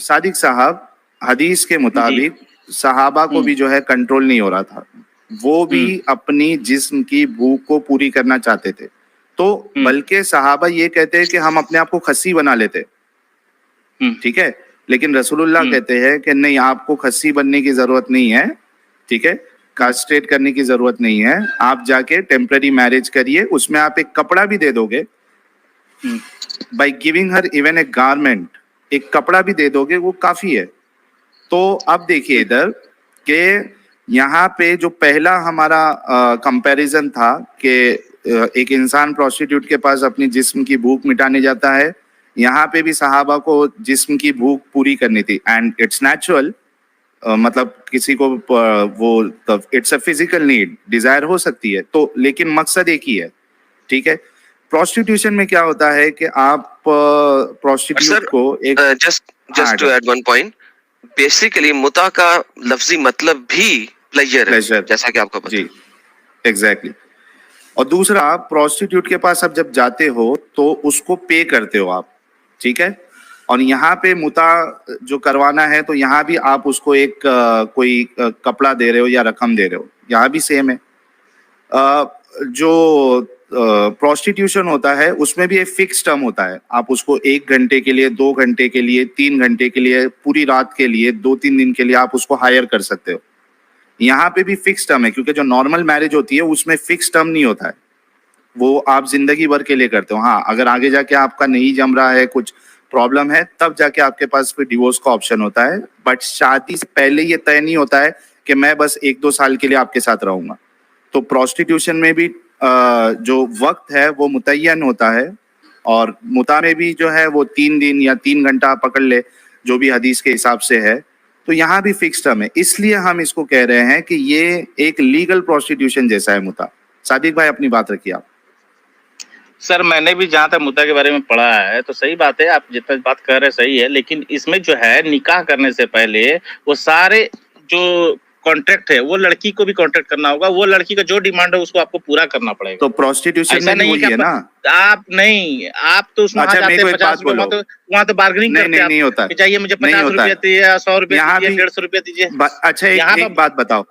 सादिक साहब, हदीस के मुताबिक सहाबा को भी जो है कंट्रोल नहीं हो रहा था, वो भी अपनी जिस्म की भूख को पूरी करना चाहते थे। तो बल्कि सहाबा ये कहते हैं कि हम अपने आप को खस्सी बना लेते, ठीक है, लेकिन रसूलुल्लाह कहते हैं कि नहीं, आपको खस्सी बनने की जरूरत नहीं है, ठीक है, कास्ट्रेट करने की जरूरत नहीं है, आप जाके टेम्पररी मैरिज करिए, उसमें आप एक कपड़ा भी दे दोगे, by giving her even a garment, एक कपड़ा भी दे दोगे, वो काफी है। तो अब देखिए इधर कि यहाँ पे जो पहला हमारा कंपैरिजन था कि एक इंसान प्रोस्टिट्यूट के पास अपनी जिस्म की भूख मिटाने जाता है, यहाँ पे भी सहाबा को जिस्म की भूख पूरी करनी थी, एंड इट्स नेचुरल, मतलब किसी को वो it's a physical need, desire हो सकती है, तो लेकिन मकसद एक ही है, ठीक है। प्रोस्टिट्यूशन में क्या होता है कि आप प्रोस्टिट्यूट को एक just to add one point, basically मुता का लफ्जी मतलब भी प्लेजर है, जैसा कि आपको पता है। जी, एग्जैक्टली। और दूसरा, आप प्रोस्टिट्यूट के पास अब जब जाते हो तो उसको पे करते हो आप, ठीक है, और यहाँ पे मुता जो करवाना है तो यहाँ भी आप उसको एक कोई कपड़ा दे रहे हो या रकम दे रहे हो, यहाँ भी सेम है। जो प्रोस्टिट्यूशन होता है उसमें भी एक फिक्स टर्म होता है, आप उसको 1 घंटे के लिए, 2 घंटे के लिए, 3 घंटे के लिए, पूरी रात के लिए, 2-3 दिन के लिए आप उसको हायर कर सकते हो। यहाँ पे भी फिक्स टर्म है, क्योंकि जो नॉर्मल मैरिज होती है उसमें फिक्स टर्म नहीं होता है, वो आप जिंदगी भर के लिए करते हो। हाँ, अगर आगे जाके आपका नहीं जम रहा है, कुछ प्रॉब्लम है, तब जाके आपके पास फिर डिवोर्स का ऑप्शन होता है, बट शादी से पहले ये तय नहीं होता है कि मैं बस 1-2 साल के लिए आपके साथ रहूंगा। तो प्रोस्टिट्यूशन में भी जो वक्त है वो मुतय्यन होता है, और मुता में भी जो है वो 3 दिन या 3 घंटा पकड़ ले, जो भी हदीस के हिसाब से है, तो यहाँ भी फिक्स टर्म है। इसलिए हम इसको कह रहे हैं कि ये एक लीगल प्रोस्टिट्यूशन जैसा है मुता। सादिक भाई, अपनी बात रखिए आप। सर, मैंने भी जहाँ तक मुद्दा के बारे में पढ़ा है तो सही बात है, आप जितना बात कर रहे हैं सही है, लेकिन इसमें जो है निकाह करने से पहले वो सारे जो कॉन्ट्रैक्ट है वो लड़की को भी कॉन्ट्रैक्ट करना होगा, वो लड़की का जो डिमांड है उसको आपको पूरा करना पड़ेगा। तो प्रोस्टिट्यूशन में नहीं है ना, आप नहीं, आप तो उसमें अच्छा, जाते हैं 50 रुपये, वहाँ तो बार्गेनिंग करते हैं, नहीं होता, चाहिए मुझे 50 रुपया दीजिए, 100 रुपया दीजिए, 150 रुपया दीजिए। अच्छा, एक बात बताओ,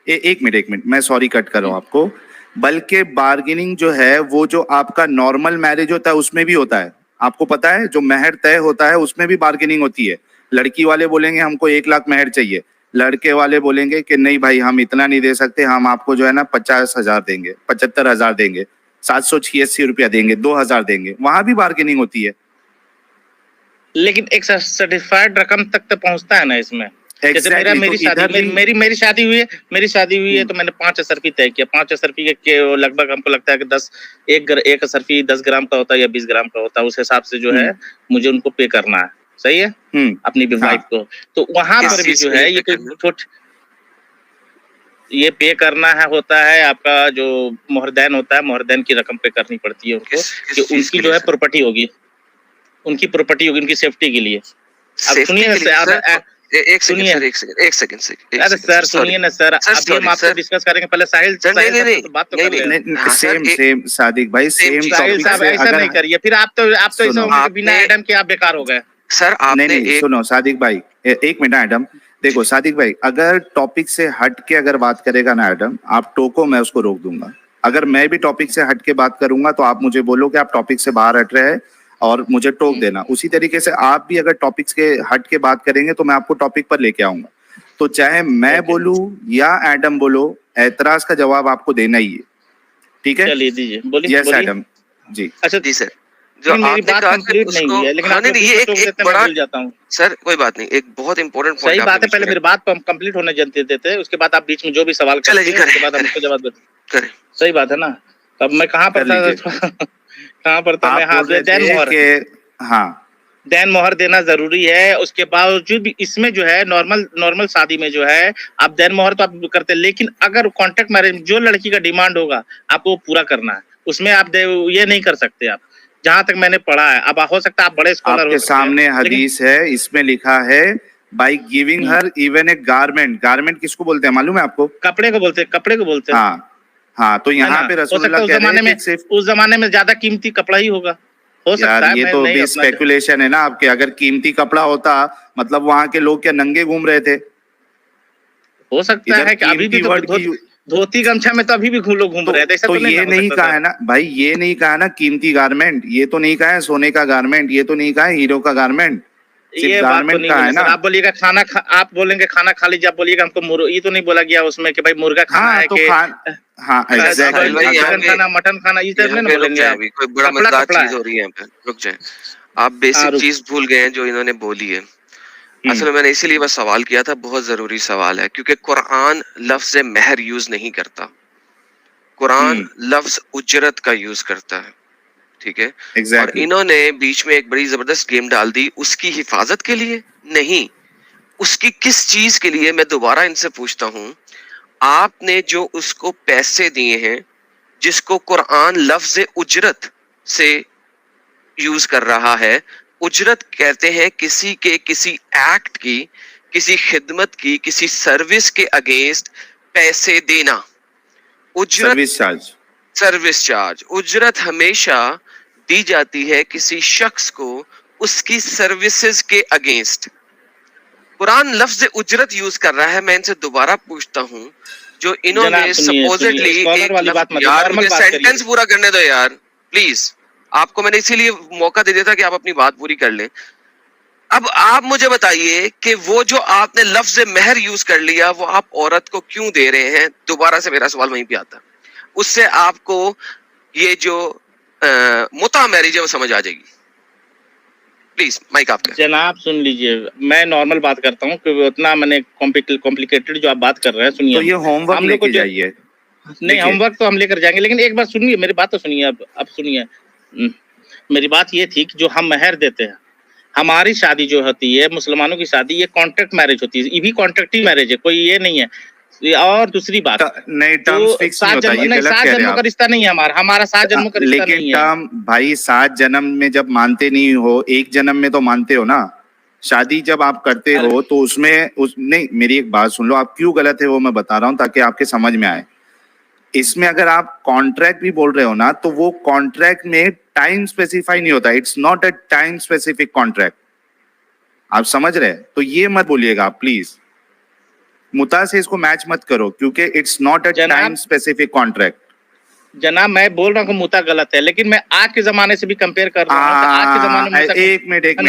एक मिनट, मैं सॉरी कट कर रहा हूँ आपको, बल्कि बार्गेनिंग जो है वो जो आपका नॉर्मल मैरिज होता है उसमें भी होता है। आपको पता है, जो महर तय होता है उसमें भी बार्गेनिंग होती है। लड़की वाले बोलेंगे हमको 1 लाख महर चाहिए, लड़के वाले बोलेंगे कि नहीं भाई, हम इतना नहीं दे सकते, हम आपको जो है ना 50,000 देंगे, 75,000 देंगे, 786 रुपया देंगे, 2,000 देंगे, वहां भी बार्गेनिंग होती है। लेकिन एक सर्टिफाइड रकम तक तो पहुंचता है ना इसमें। जैसे मेरी शादी हुई है तो मैंने 5 असरफी तय किया, 5 असरफी के लगभग हमको लगता है कि एक असरफी 10 ग्राम का होता है या 20 ग्राम का होता है, उस हिसाब से जो है मुझे उनको पे करना है, सही है, अपनी वाइफ को। तो वहां पर भी जो है ये पे करना है, होता है आपका जो मोहरदैन होता है, मोहरदैन की रकम पे करनी पड़ती है उनको, कि उनकी जो है प्रॉपर्टी होगी, उनकी उनकी सेफ्टी के लिए। अब सुनिए, एक सेकंड अरे सर सुनिए ना सर, अभी हम आपसे डिस्कस करेंगे, पहले साहिल बात तो कर ले। सेम सादिक भाई, सेम साहिल साहब ऐसा नहीं करिए, फिर आप तो ऐसा बिना एडम के आप बेकार हो गए सर। नहीं, सुनो सादिक भाई, 1 मिनट एडम, देखो सादिक भाई, अगर टॉपिक से हट के अगर बात करेगा ना एडम, आप टोको, मैं उसको रोक दूंगा। अगर मैं भी टॉपिक से हट के बात करूंगा तो आप मुझे बोलो कि आप टॉपिक से बाहर हट रहे हैं और मुझे टोक देना। उसी तरीके से आप भी अगर टॉपिक्स के हट के बात करेंगे तो मैं आपको टॉपिक पर लेके आऊंगा। तो चाहे मैं बोलूं या एडम बोलो, एतराज का जवाब आपको देना ही है, ठीक है? चलिए दीजिए, बोलिए। यस एडम जी। अच्छा जी सर, जो मेरी बात कंप्लीट नहीं हुई है, लेकिन आप ये एक बड़ा भूल जाता हूँ सर, कोई बात नहीं, एक बहुत इंपॉर्टेंट पॉइंट। सही बात है, पहले मेरी बात कंप्लीट होने देते, उसके बाद आप बीच में जो भी सवाल करते हैं उसके बाद हम उसको जवाब देते हैं। सही बात है ना? तब मैं कहाँ पर था, मैं दैन मोहर देना जरूरी है। उसके बावजूद भी इसमें जो है नॉर्मल शादी में जो है आप दैन मोहर तो आप करते हैं, लेकिन अगर कॉन्ट्रैक्ट मैरिज जो लड़की का डिमांड होगा आपको पूरा करना है, उसमें आप ये नहीं कर सकते आप, जहां तक मैंने पढ़ा है। अब हो सकता है आप बड़े स्कॉलर हो, आपके सामने हदीस है, इसमें लिखा है by giving her even a garment किसको बोलते हैं मालूम है आपको? कपड़े को बोलते हैं। हाँ, तो यहाँ पे रसूलुल्लाह कह रहे हैं उस जमाने में ज्यादा कीमती कपड़ा ही होगा। हो सकता यार है, ये मैं तो नहीं भी अपना स्पेकुलेशन है ना आपके। अगर कीमती कपड़ा होता मतलब वहां के लोग क्या नंगे घूम रहे थे? हो सकता इधर है कि अभी भी कीमती तो वर्ड की धोती गमछा में तो अभी भी लोग घूम रहे हैं, ऐसा तो तो नहीं ये ना हो नहीं सकता कहा सर। है ना भाई, ये नहीं कहा ना कीमती गारमेंट, ये तो नहीं कहा है सोने का गारमेंट, ये तो नहीं कहा है हीरो का गारमेंट, सिर्फ ये बात तो गारमेंट नहीं का है बोले ना। सर। आप बोलिएगा आप बोलेंगे खाना खा लीजिए, आप बोलिएगा हमको ये तो नहीं बोला गया उसमें कि भाई मुर्गा खाना हाँ है तो कि हाँ अच्छा साहिल भाई, यहाँ चिकन पे खाना, मटन खाना, ये सब नहीं ना रुक बोलेंगे जाए, आप। अभी कोई बड़ा कपड़ा मजेदार कपड़ा चीज है। हो रही है यहाँ पे, रुक जाए। आप हाँ बेसिक रुक। चीज भूल गए हैं जो इन्होंने बोली है। असल में मैंने इसीलिए बस सवाल किया था, बहुत जरूरी सवाल है, क्योंकि कुरान लफ्ज महर यूज नहीं करता, कुरान लफ्ज उजरत का यूज करता है, ठीक है। और एग्जैक्टली। इन्होंने बीच में एक बड़ी जबरदस्त गेम डाल दी, उसकी हिफाजत के लिए नहीं, उसकी किस चीज के लिए, मैं दोबारा इनसे पूछता हूं। आपने जो उसको पैसे दिए हैं, जिसको कुरान लफ्ज उजरत से यूज कर रहा है, उजरत कहते हैं किसी के किसी एक्ट की, किसी खिदमत की, किसी सर्विस के अगेंस्ट पैसे देना, उजरत, सर्विस चार्ज। Service charge. उजरत हमेशा दी जाती है किसी शख्स को उसकी सर्विसेज के अगेंस्ट। कुरान लफ्ज उजरत यूज कर रहा है। मैं इनसे दोबारा पूछता हूं, जो इन्होंने जनाब सुनिए, सपोजिटली स्कॉलर वाली बात मत, यार नॉर्मल मुझे बात सेंटेंस करिए। पूरा करने दो यार प्लीज। आपको मैंने इसीलिए मौका दे दिया था कि आप अपनी बात पूरी कर लें। अब आप मुझे बताइए कि वो जो आपने लफ्ज महर यूज कर लिया, वो आप औरत को क्यों दे रहे हैं? दोबारा से मेरा सवाल वहीं पे आता है। उससे आपको ये जो मुता मैरिज है वो समझ आ जाएगी। प्लीज माइक आपका। जनाब सुन लीजिए, मैं नॉर्मल बात करता हूँ, क्योंकि उतना मैंने कॉम्प्लिकेटेड जो आप बात कर रहे हैं, सुनिए। तो ये होमवर्क हम लोग को लेके जो जाइए। नहीं, देखिए होमवर्क तो हम लेकर जाएंगे, लेकिन एक बात सुनिए, मेरी बात तो सुनिए। अब सुनिए, मेरी बात ये थी कि जो हम महर देते हैं, हमारी शादी जो होती है, मुसलमानों की शादी, ये कॉन्ट्रैक्ट मैरिज होती है, ये भी कॉन्ट्रैक्ट ही मैरिज है, कोई ये नहीं है। और दूसरी बात, नहीं, टर्म्स फिक्स नहीं होता, ये गलत सात कह रहे हैं जन्मों का आप। रिश्ता नहीं है हमारा 7 जन्मों का रिश्ता लेकिन नहीं है। टर्म भाई 7 जन्म में जब मानते नहीं हो, एक जन्म में तो मानते हो ना। शादी जब आप करते हो तो नहीं, मेरी एक बात सुन लो, आप क्यों गलत है वो मैं बता रहा हूँ ताकि आपके समझ में आए। इसमें अगर आप कॉन्ट्रैक्ट भी बोल रहे हो ना, तो वो कॉन्ट्रैक्ट में टाइम स्पेसिफाई नहीं होता, it's not a time specific contract. आप समझ रहे हैं? तो ये मत बोलिएगा आप प्लीज, मुता से इसको मैच मत करो, क्योंकि it's not a time specific contract. जनाब मैं बोल रहा हूँ कि मुता गलत है, लेकिन मैं आज के जमाने से भी कंपेयर कर रहा हूँ। आज के जमाने में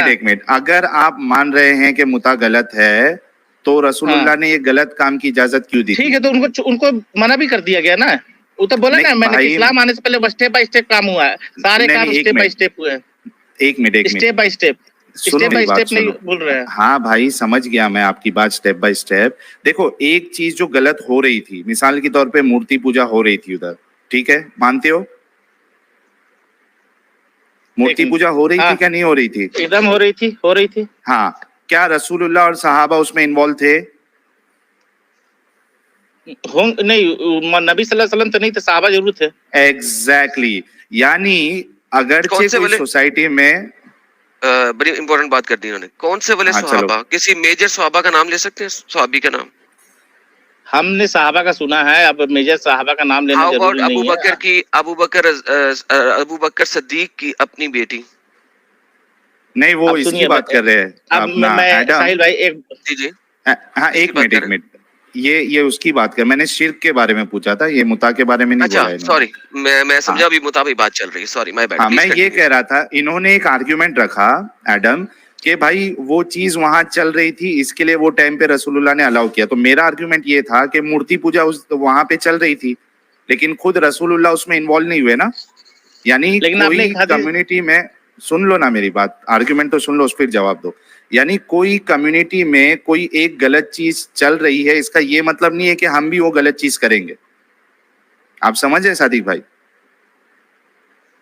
एक मिनट, अगर आप मान रहे हैं कि मुता गलत है, तो रसूलुल्लाह ने ये गलत काम की इजाजत क्यों दी? ठीक है, तो उनको मना भी कर दिया गया ना। वो तो बोला ना मैंने, इस्लाम आने से पहले स्टेप बाय स्टेप काम हुआ है, सारे काम स्टेप बाय स्टेप हुए हैं। एक मिनट स्टेप बाय स्टेप नहीं बोल रहे हैं। हाँ भाई समझ गया मैं आपकी बात, स्टेप बाय स्टेप। देखो एक चीज जो गलत हो रही थी, मिसाल के तौर पे मूर्ति पूजा हो रही थी उधर, ठीक है, मानते हो? मूर्ति पूजा हो रही थी क्या नहीं हो रही थी? एकदम हो रही थी। हाँ, क्या रसूलुल्लाह और सहाबा उसमें इन्वॉल्व थे? नहीं, नबी सल्लल्लाहु अलैहि वसल्लम तो नहीं थे, सहाबा जरूर थे। एग्जैक्टली यानी अगरचे कोई सोसाइटी में बड़ी इंपॉर्टेंट बात कर दी इन्होंने, कौन से वाले सहाबा? किसी मेजर सहाबा का नाम ले सकते हैं, सहाबी का नाम? हमने सहाबा का सुना है, अब मेजर सहाबा का नाम लेना जरूरी नहीं है। अबू बकर सद्दीक की अपनी बेटी? नहीं, वो इसकी बात कर रहे हैं। अब मैं साहिल भाई जी हाँ, एक मिनट, ये उसकी बात कर, मैंने शिर्क के बारे में पूछा था, ये मुता के बारे में नहीं बोला है। सॉरी, मैं समझा अभी मुता भी बात चल रही है, सॉरी माय बैड। हाँ, मैं ये कह रहा था, इन्होंने एक आर्ग्यूमेंट रखा एडम कि भाई वो चीज वहां चल रही थी, इसके लिए वो टाइम पे रसूलुल्लाह ने अलाउ किया। तो मेरा आर्ग्यूमेंट ये था कि मूर्ति पूजा वहां पे चल रही थी, लेकिन खुद रसूलुल्लाह उसमें इन्वॉल्व नहीं हुए ना। यानी कोई कम्युनिटी में, सुन लो ना मेरी बात, आर्ग्यूमेंट तो सुन लो फिर जवाब दो। यानी कोई कम्युनिटी में कोई एक गलत चीज चल रही है, इसका ये मतलब नहीं है कि हम भी वो गलत चीज करेंगे। आप समझ रहे सादिक भाई?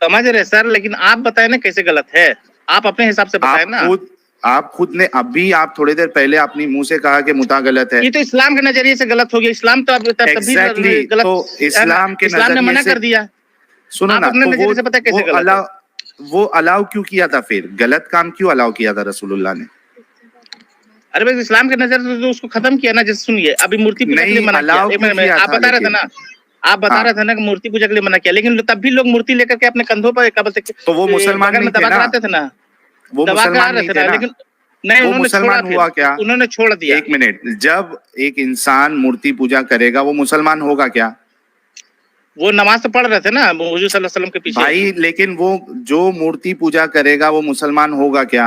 समझ रहे सर, लेकिन आप बताए ना कैसे गलत है, आप अपने हिसाब से बताए ना। आप खुद ने अभी, आप थोड़ी देर पहले अपनी मुंह से कहा कि मुता गलत है। ये तो इस्लाम के नजरिए से गलत हो गया। इस्लाम तो अब exactly, तो इस्लाम के इस्लाम ने मना कर दिया। सुनो ना, तो वो अलाउ क्यों किया था? फिर गलत काम क्यों अलाउ किया था रसूलुल्लाह ने? अरे भाई इस्लाम के नजर से तो उसको खत्म किया ना। जैसे सुनिए, अभी मूर्ति पूजा के लिए मना किया। आप बता रहे थे ना, आप बता हाँ। रहे थे ना कि मूर्ति पूजा के लिए मना किया, लेकिन तब भी लोग मूर्ति लेकर के अपने कंधों पर क्या बोलते तो वो मुसलमान बगल में नहीं थे दबा ना, कर आते थे ना, वो दबा कर आ मुसलमान रहे नहीं थे थे ना, ना, लेकिन नहीं वो उन्होंने छोड़ा, मुसलमान फिर हुआ क्या? उन्होंने छोड़ दिया। एक मिनट, जब एक इंसान मूर्ति पूजा करेगा वो मुसलमान होगा क्या? वो नमाज तो पढ़ रहे थे ना हुजूर सल्लल्लाहु अलैहि वसल्लम के पीछे। भाई लेकिन वो जो मूर्ति पूजा करेगा वो मुसलमान होगा क्या?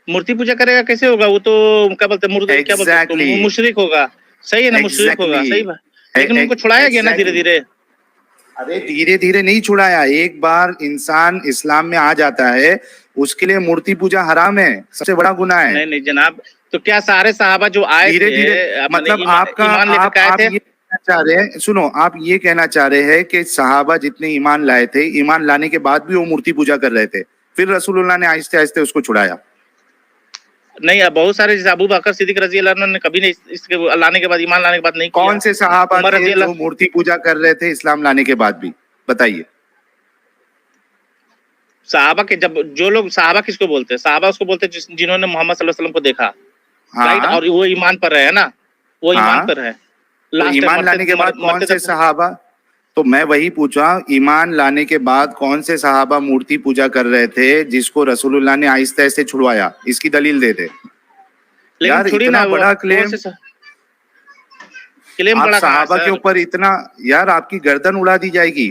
मूर्ति पूजा करेगा कैसे होगा? वो तो क्या बोलते हैं मूर्ति, क्या बोलते हैं उसको, Exactly. मुशरिक होगा। सही है ना, मुशरिक होगा, Exactly. सही बात। लेकिन उनको छुड़ाया गया ना धीरे धीरे। अरे धीरे धीरे नहीं छुड़ाया, एक बार इंसान इस्लाम में आ जाता है उसके लिए मूर्ति पूजा हराम है, सबसे बड़ा गुनाह है। नहीं नहीं जनाब, तो क्या सारे सहाबा जो आए धीरे थे धीरे मतलब आपका ईमान लेकर आए आप थे? ये कहना चाह रहे हैं, सुनो, आप ये कहना चाह रहे हैं कि सहाबा जितने ईमान लाए थे, ईमान लाने के बाद भी वो मूर्ति पूजा कर रहे थे, फिर रसूलुल्लाह ने आहिस्ते आहिस्ते उसको छुड़ाया। नहीं, अब बहुत सारे जैसे अबू बकर सिद्दीक रजी अल्लाह अन्हु ने कभी नहीं इसके लाने के बाद, ईमान लाने के बाद नहीं किया। कौन से सहाबा उमर रजी थे अल्लाह, जो मूर्ति पूजा कर रहे थे इस्लाम लाने के बाद भी? बताइए। सहाबा के जब जो लोग सहाबा किसको बोलते हैं? सहाबा उसको बोलते हैं जिन्होंने मोहम्मद सल्लल्लाहु अलैहि वसल्लम को देखा, राइट, हाँ और वो ईमान पर रहे ना, वो हाँ। ईमान पर है। तो लास्ट ईमान लाने के बाद कौन से सहाबा? तो मैं वही पूछा, ईमान लाने के बाद कौन से सहाबा मूर्ति पूजा कर रहे थे जिसको रसूलुल्लाह ने आहिस्ते आहिस्ते छुड़वाया? इसकी दलील दे दे यार। इतना बड़ा क्लेम, क्लेम आप बड़ा सहाबा के ऊपर इतना, यार आपकी गर्दन उड़ा दी जाएगी।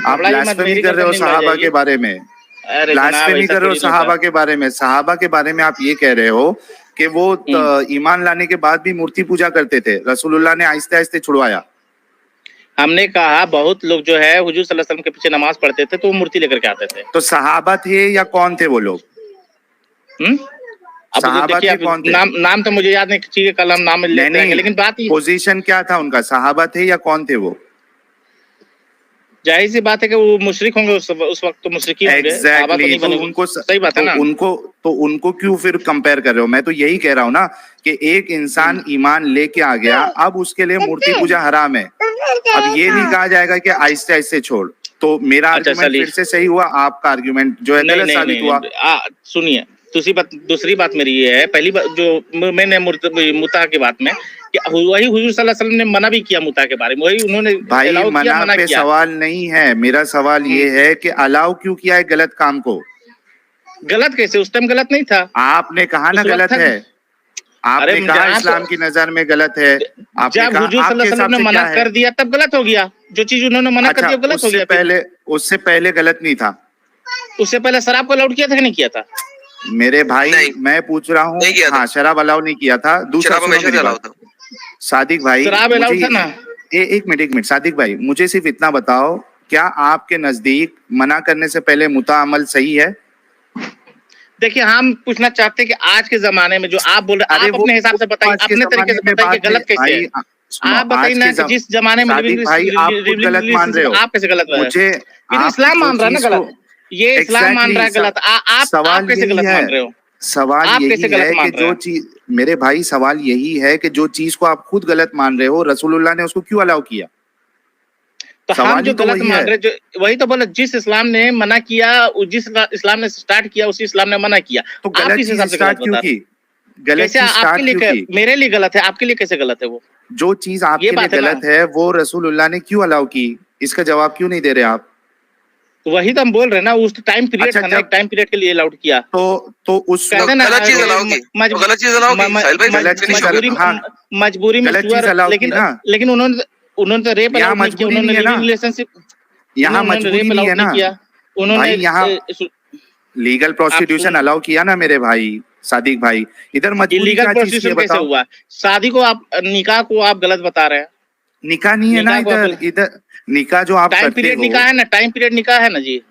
आप ब्लास्फेमी कर रहे हो सहाबा के बारे में, ब्लास्फेमी कर रहे हो सहाबा के बारे में। सहाबा के बारे में आप ये कह रहे हो कि वो ईमान लाने के बाद भी मूर्ति पूजा करते थे, रसूलुल्लाह ने आहिस्ते आहिस्ते छुड़वाया। हमने कहा बहुत लोग जो है हुजूर सल्लल्लाहु अलैहि वसल्लम के पीछे नमाज पढ़ते थे तो वो मूर्ति लेकर के आते थे। तो सहाबा थे या कौन थे वो लोग? अब सहाबा देखिए, थे, कौन थे? नाम तो मुझे याद नहीं, ठीक है कलम नाम लेते हैं, लेकिन बात पोजीशन क्या था उनका? सहाबा थे या कौन थे वो? जाहिर सी बात है कि वो मुशरिक होंगे उस वक्त, तो मुशरिकी होंगे, सहाबा तो नहीं बने। उनको सही बात है ना। उनको क्यों फिर कंपेयर कर रहे हो? मैं तो यही कह रहा हूँ ना कि एक इंसान ईमान लेके आ गया, अब उसके लिए मूर्ति पूजा हराम है। अब ये नहीं कहा जाएगा कि आहिस्ते आहिस्ते छोड़। तो मेरा आर्गुमेंट फिर से सही हुआ, आपका आर्गुमेंट जो है गलत साबित हुआ। सुनिए, दूसरी बात मेरी ये है, पहली बात जो मैंने मुता की बात में कि वही हुजूर सल्लल्लाहु अलैहि वसल्लम ने मना भी किया मुता के बारे में, वही उन्होंने भाई मना पे सवाल नहीं है, मेरा सवाल ये है कि अलाउ क्यों किया है गलत काम को? गलत कैसे? उस टाइम गलत नहीं था। आपने कहा ना गलत है, आपने कहा इस्लाम की नजर में गलत है। जब हुजूर सल्लल्लाहु अलैहि वसल्लम ने मना कर दिया तब गलत हो गया। जो चीज उन्होंने मना कर दिया गलत हो गया। उससे पहले गलत नहीं था? उससे पहले शराब को अलाउड किया था कि नहीं किया था? मेरे भाई मैं पूछ रहा हूँ, हाँ शराब अलाउ नहीं किया था। दूसरा सादिक भाई, शराब अलाउड था ना। एक मिनट सादिक भाई, मुझे सिर्फ इतना बताओ, क्या आपके नजदीक मना करने से पहले मुता अमल सही है? देखिए, हम पूछना चाहते हैं कि आज के जमाने में जो आप बोल रहे हैं, आप अपने हिसाब से बताइए, अपने तरीके से बताइए गलत कैसे है। आप बताइए ना कि जिस जमाने में भाई आप गलत मान रहे हो, आप कैसे गलत? मुझे इस्लाम मान रहा है ना गलत, ये इस्लाम मान रहा है गलत, आप कैसे गलत मान रहे हो? सवाल यही है कि जो चीज, मेरे भाई सवाल यही है कि जो चीज को आप खुद गलत मान रहे हो, रसूलुल्लाह ने उसको क्यों अलाउ किया? तो हम जो गलत मान रहे, जो वही तो बोला, जिस इस्लाम ने मना किया, जिस इस्लाम ने स्टार्ट किया उसी इस्लाम ने मना किया। तो गलत चीज स्टार्ट क्यों की? कैसे आपके लिए, मेरे लिए गलत है, आपके लिए कैसे गलत है? वो जो चीज आपके लिए गलत है वो रसूलुल्लाह ने क्यों अलाउ की? इसका जवाब क्यों नहीं दे रहे आप? वही तो हम बोल रहे हैं ना, उस टाइम पीरियड था ना, एक टाइम पीरियड के लिए अलाउड किया। तो उस गलत चीज अलाउ की, गलत चीज अलाउ की, मजबूरी में, लेकिन उन्होंने तो रेप अलाउ नहीं किया, उन्होंने रिलेशनशिप, यहाँ मजबूरी नहीं है ना, उन्होंने यहाँ लीगल प्रोस्टिट्यूशन अलाउ किया ना मेरे भाई सादिक भाई। इधर मजबूरी लीगल प्रोस्टिट्यूशन कैसे हुआ? शादी को आप, निकाह को आप गलत बता रहे हैं। निकाह नहीं है ना इधर निकाह जो आप टाइम पीरियड निकाह है ना, टाइम पीरियड निकाह है ना जी।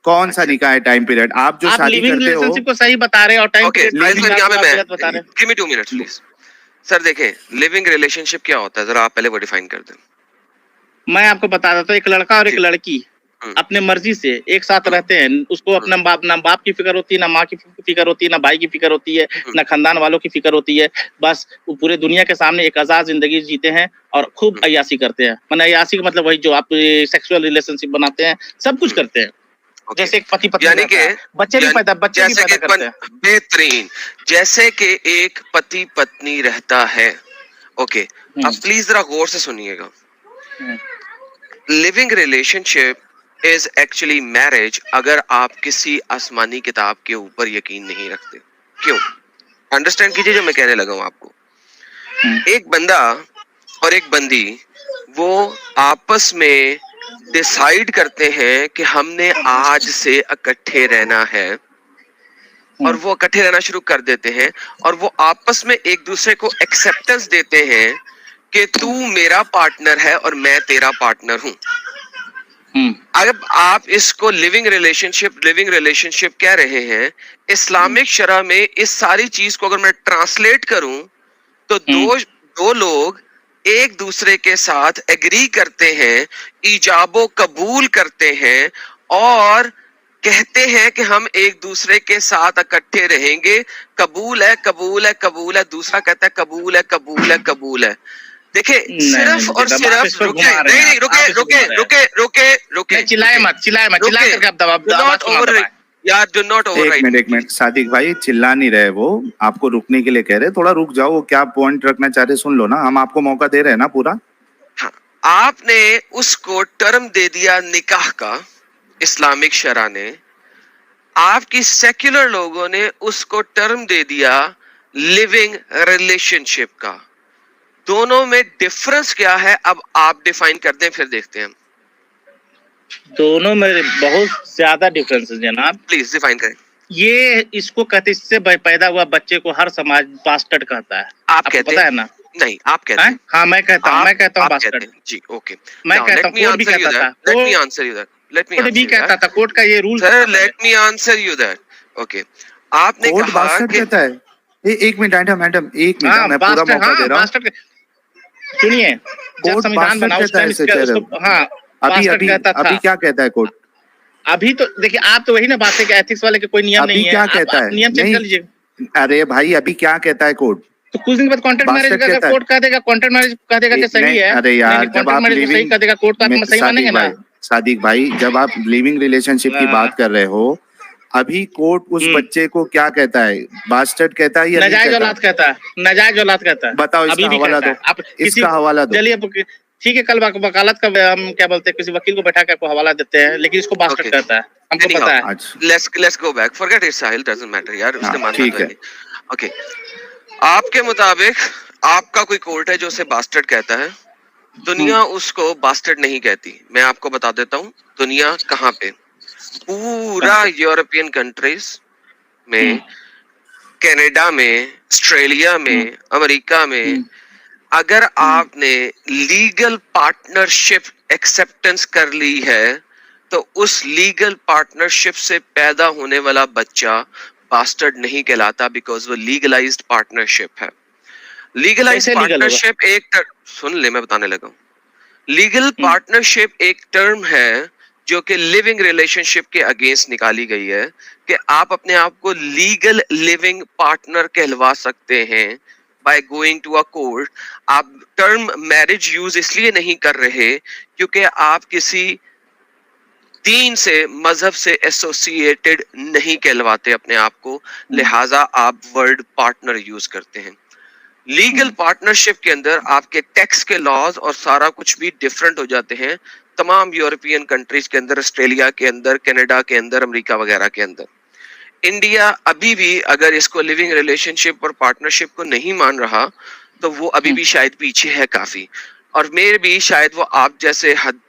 कौन सा निकाह है टाइम पीरियड? आप जो शादी करते हो रिलेशनशिप को सही बता रहे हैं और टाइम पीरियड गलत बता रहे हैं। Give me 2 minutes please. Sir देखें, लिविंग रिलेशनशिप क्या होता है, जरा आप पहले वो डिफाइन कर दें। मैं आपको बता देता हूँ, एक लड़का और एक लड़की अपने मर्जी से एक साथ रहते हैं, उसको अपना ना बाप की फिक्र होती है, ना माँ की फिक्र होती है, ना भाई की फिक्र होती है, ना खानदान वालों की फिक्र होती है। बस वो पूरे दुनिया के सामने एक आजाद जिंदगी जीते हैं और खूब अय्यासी करते हैं। मतलब अय्यासी का मतलब वही जो आप सेक्सुअल रिलेशनशिप बनाते हैं, सब कुछ करते हैं। जैसे एक पति पत्नी, यानी कि बच्चे भी पैदा करते हैं। बेहतरीन, जैसे कि एक पति पत्नी रहता है, ओके, अब प्लीज जरा गौर से सुनिएगा। Living relationship is actually marriage, अगर आप किसी आसमानी किताब के ऊपर यकीन नहीं रखते। क्यों? अंडरस्टैंड कीजिए जो मैं कहने लगा हूं आपको। एक बंदा और एक बंदी वो आपस में डिसाइड करते हैं कि हमने आज से इकट्ठे रहना है, और वो इकट्ठे रहना शुरू कर देते हैं, और वो आपस में एक दूसरे को एक्सेप्टेंस देते हैं कि तू मेरा पार्टनर है और मैं तेरा पार्टनर हूं। अब आप इसको लिविंग रिलेशनशिप कह रहे हैं। इस्लामिक शरह में इस सारी चीज को अगर मैं ट्रांसलेट करूं तो दो लोग एक दूसरे के साथ एग्री करते हैं, इजाबो कबूल करते हैं और कहते हैं कि हम एक दूसरे के साथ इकट्ठे रहेंगे। कबूल है, कबूल है, कबूल है। दूसरा कहता है कबूल है, कबूल है, कबूल है। देखिए सिर्फ और सिर्फ रुके चिल्लाए मत चिल्ला करके आप दबाव यार, डू नॉट ओवरराइड। एक मिनट सादिक भाई, चिल्ला नहीं रहे, वो आपको रुकने के लिए कह रहे, थोड़ा रुक जाओ। वो क्या पॉइंट रखना चाह रहे सुन लो ना, हम आपको मौका दे रहे हैं ना पूरा। हाँ, आपने उसको टर्म दे दिया निकाह का, इस्लामिक शरा ने। आपकी सेक्युलर लोगों ने उसको टर्म दे दिया लिविंग रिलेशनशिप का। दोनों में डिफरेंस क्या है अब आप डिफाइन कर दें, फिर देखते हैं। दोनों में बहुत ज्यादा डिफरेंस है जनाब, प्लीज डिफाइन करें। ये इसको कहते, इससे पैदा हुआ बच्चे को हर समाज बास्टर्ड कहता है। आप कहते पता है ना? नहीं, आप कहते हैं। हाँ, मैं कहता हूँ बास्टर्ड जी। ओके, मैं कहता हूँ, कोर्ट भी कहता था, let me answer you that, court भी कहता था, कोर्ट का ये rule sir, let me answer you that. Okay, आपने कहा कि कहता है। एक मिनट मैडम, एक मिनट, मैं पूरा मौका दे रहा हूँ। सुनिए, जब संविधान बना उस टाइम अभी क्या कहता है कोर्ट? अभी तो देखिए, आप तो वही ना बात है कि एथिक्स वाले के कोई नियम नहीं है। क्या कहता है? नियम चेंज कर लीजिए। अरे भाई, अभी क्या कहता है कोर्ट? तो कुछ दिन बाद कॉन्ट्रैक्ट मैरिज का कोर्ट कह देगा, कॉन्ट्रैक्ट मैरिज कह देगा कि सही है। अरे यार, जब आप सही कह देगा कोर्ट, तो आप सही मानेंगे ना? सादिक भाई, जब आप लिविंग रिलेशनशिप की बात कर रहे हो, अभी कोर्ट उस बच्चे को क्या कहता है? बास्टर्ड कहता है या नाजायज औलाद कहता है? नाजायज औलाद कहता है। बताओ, इसका हवाला दो, इसका हवाला दो। चलिए ठीक है, कल वकालत का हम क्या बोलते हैं, किसी वकील को बैठा के आपको हवाला देते हैं, लेकिन इसको बास्टर्ड कहता है, हमको पता है। Let's go back, forget it Sahil, doesn't matter यार, उसने माना ठीक है। ओके, आपके मुताबिक आपका कोई कोर्ट है जो उसे बास्टर्ड कहता है, दुनिया उसको बास्टर्ड नहीं कहती। मैं आपको बता देता हूँ दुनिया कहाँ पे। पूरा यूरोपियन कंट्रीज में, कनाडा में, ऑस्ट्रेलिया में, अमेरिका में, अगर आपने लीगल पार्टनरशिप एक्सेप्टेंस कर ली है तो उस लीगल पार्टनरशिप से पैदा होने वाला बच्चा बास्टर्ड नहीं कहलाता, बिकॉज वो लीगलाइज्ड पार्टनरशिप है। लीगलाइज्ड पार्टनरशिप एक सुन ले, मैं बताने लगा हूं। लीगल पार्टनरशिप एक टर्म है जो कि लिविंग रिलेशनशिप के अगेंस्ट निकाली गई है कि आप अपने आप को लीगल लिविंग पार्टनर कहलवा सकते हैं by going to a court. आप टर्म मैरिज यूज इसलिए नहीं कर रहे क्योंकि आप किसी दीन से, मजहब से एसोसिएटेड नहीं कहलवाते अपने आप को, लिहाजा आप वर्ड पार्टनर यूज करते हैं। लीगल पार्टनरशिप के अंदर आपके टैक्स के लॉज और सारा कुछ भी डिफरेंट हो जाते हैं तमाम यूरोपियन कंट्रीज के अंदर, ऑस्ट्रेलिया के अंदर, कनाडा के अंदर, अमेरिका वगैरह के अंदर। इंडिया अभी भी अगर इसको लिविंग रिलेशनशिप और पार्टनरशिप को नहीं मान रहा तो वो अभी भी शायद पीछे है काफी, और मेरे भी शायद वो आप जैसे हद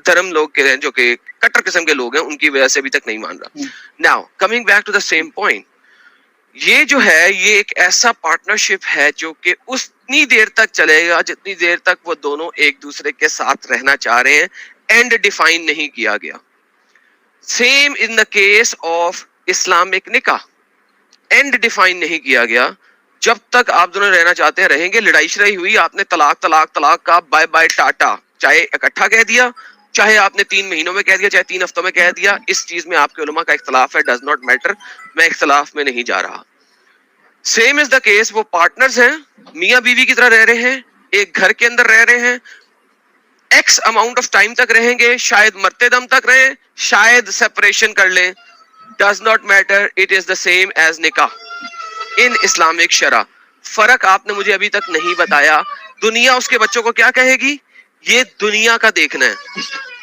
धर्म लोग के हैं, जो कि कट्टर किस्म के लोग हैं, उनकी वजह से अभी तक नहीं मान रहा। Now coming back to the same point, ये जो है ये एक ऐसा पार्टनरशिप है जो कि उतनी देर तक चलेगा जितनी देर तक वो दोनों एक दूसरे के साथ रहना चाह रहे हैं। एंड डिफाइन नहीं किया गया। Same in the case of Islamic निकाह, एंड डिफाइन नहीं किया गया। जब तक आप दोनों रहना चाहते हैं रहेंगे। लड़ाई शड़ाई हुई, आपने तलाक तलाक तलाक का बाय बाय टाटा, चाहे इकट्ठा कह दिया, चाहे आपने 3 महीनों में कह दिया, चाहे 3 हफ्तों में कह दिया, इस चीज में आपके उलमा का इख्तलाफ है, डज नॉट मैटर, मैं इख्तलाफ में नहीं जा रहा। सेम इज द केस, वो पार्टनर्स हैं, मियां बीवी की तरह रह रहे हैं, एक घर के अंदर रह रहे हैं, एक्स अमाउंट ऑफ टाइम तक रहेंगे, शायद मरते दम तक रहे, शायद सेपरेशन कर लें, does not matter, it is the same as निकाह इन इस्लामिक शरा। फर्क आपने मुझे अभी तक नहीं बताया। दुनिया उसके बच्चों को क्या कहेगी, ये दुनिया का देखना है।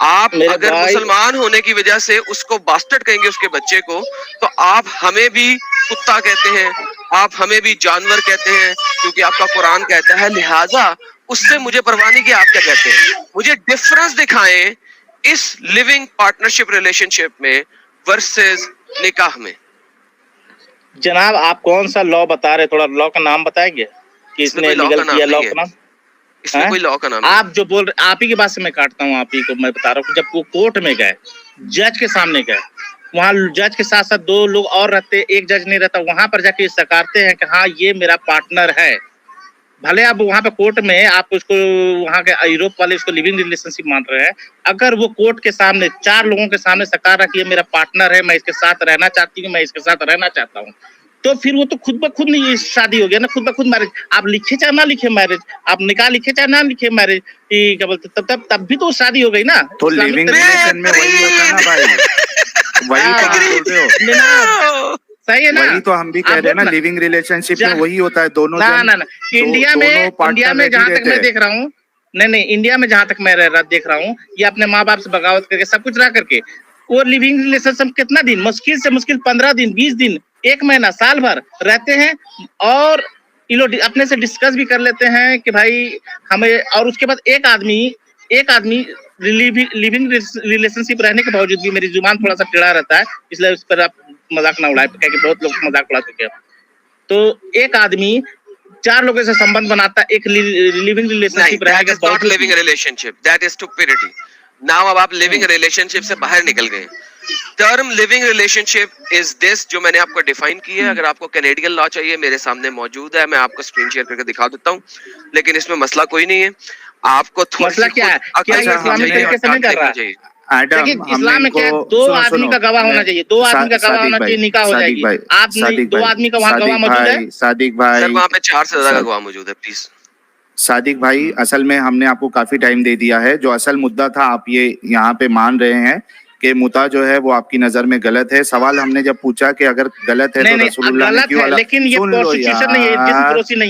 आप मेरे अगर भाई- मुसलमान होने की वजह से उसको बास्टर्ड कहेंगे उसके बच्चे को, तो आप हमें भी कुत्ता कहते हैं, आप हमें भी जानवर कहते हैं, क्योंकि आपका कुरान कहता है। लिहाजा उससे मुझे परवाह नहीं कि आप क्या कहते हैं। मुझे डिफरेंस दिखाएं इस लिविंग पार्टनरशिप रिलेशनशिप में वर्सेस निकाह में। जनाब आप कौन सा लॉ बता रहे, थोड़ा लॉ का नाम बताएंगे कि इसमें इसने कोई law लीगल का नाम किया, लॉ नहीं का है। नाम? इसमें हैं? कोई लॉ का नाम नहीं। आप जो बोल रहे, आप ही की बात से मैं काटता हूँ, आप ही को मैं बता रहा हूँ। जब वो कोर्ट में गए, जज के सामने गए, वहाँ जज के साथ साथ 2 लोग और रहते, एक जज नहीं रहता, वहां पर जाके सकारते हैं कि हाँ ये मेरा पार्टनर है। भले आप वहां पे कोर्ट में आप उसको, वहां के यूरोप वाले उसको लिविंग रिलेशनशिप मान रहे हैं, अगर वो कोर्ट के सामने 4 लोगों के सामने सकार रहा कि ये मेरा पार्टनर है, मैं इसके साथ रहना चाहती हूँ, मैं इसके साथ रहना चाहता हूँ, तो फिर वो तो खुद ब खुद नहीं शादी हो गया ना, खुद ब खुद मैरिज। आप लिखे चाहे ना लिखे मैरिज, आप निकाह लिखे चाहे ना लिखे मैरिज, क्या बोलते, तब भी तो शादी हो गई ना। तो इस्लामिक लिविंग तरीके से। रिलेशन में वही होता है ना भाई, वही तो आप बोल रहे हो। जनाब, सही है ना? वही तो हम भी कह आप रहे हैं ना, बोल ना। लिविंग रिलेशनशिप में जा- वही होता है, दोनों ना जन ना ना इंडिया में, इंडिया में जहां तक मैं देख रहा हूँ, नहीं इंडिया में जहां तक मैं देख रहा हूँ, ये अपने माँ बाप से बगावत करके सब कुछ रह करके वो लिविंग रिलेशनशिप कितना दिन, मुश्किल से मुश्किल 15 दिन, 20 दिन, 1 महीना, साल भर रहते हैं, और ये लोग अपने से डिस्कस भी कर लेते हैं कि भाई हमें, और उसके बाद एक आदमी लिविंग रिलेशनशिप रहने के बावजूद भी, मेरी जुबान थोड़ा सा टेढ़ा रहता है इसलिए उस पर आप मजाक ना उड़ाए, क्योंकि बहुत लोग मजाक उड़ा चुके हैं। तो एक आदमी 4 लोगों से संबंध बनाता है एक लिविंग नहीं, रिलेशनशिप रहने दैट के इज नॉट बावजूद। Living relationship, that is stupidity. Now अब आप लिविंग रिलेशनशिप से बाहर निकल गए। Term living relationship is this, जो मैंने आपको डिफाइन की है। अगर आपको कैनेडियन लॉ चाहिए, मेरे सामने मौजूद है, मैं आपको स्क्रीन शेयर करके दिखा देता हूँ, लेकिन इसमें मसला कोई नहीं है। आपको थोड़ी मसला सी क्या है? खुद क्या अकल ये रखनी इस्लामिक चाहिए तरीके और से नहीं ताकत कर रहा? देखनी चाहिए। एडम, देखिए हमने इस्लाम में इनको क्या है, 2 सुनो आदमी सुनो, का गवाह होना चाहिए, 2 आदमी का गवाह होना चाहिए, निकाह हो जाएगी। आप नहीं, 2 आदमी का वहाँ गवाह मौजूद है? सादिक सर भाई, वहाँ पे 4 से ज्यादा का गवाह मौजूद है, प्लीज। सादिक भाई, असल में हमने आपको काफी टाइम दे दिया है। जो असल मुद्दा था, आप ये यहाँ पे मान रहे हैं कि मुता जो है वो आपकी नजर में गलत है। सवाल हमने जब पूछा कि अगर गलत है तो नहीं रसूलुल्लाह ने गलत क्यों है, अलग, लेकिन ये सुन लो प्रोस्टिट्यूशन नहीं है, यार। जिसम नहीं है।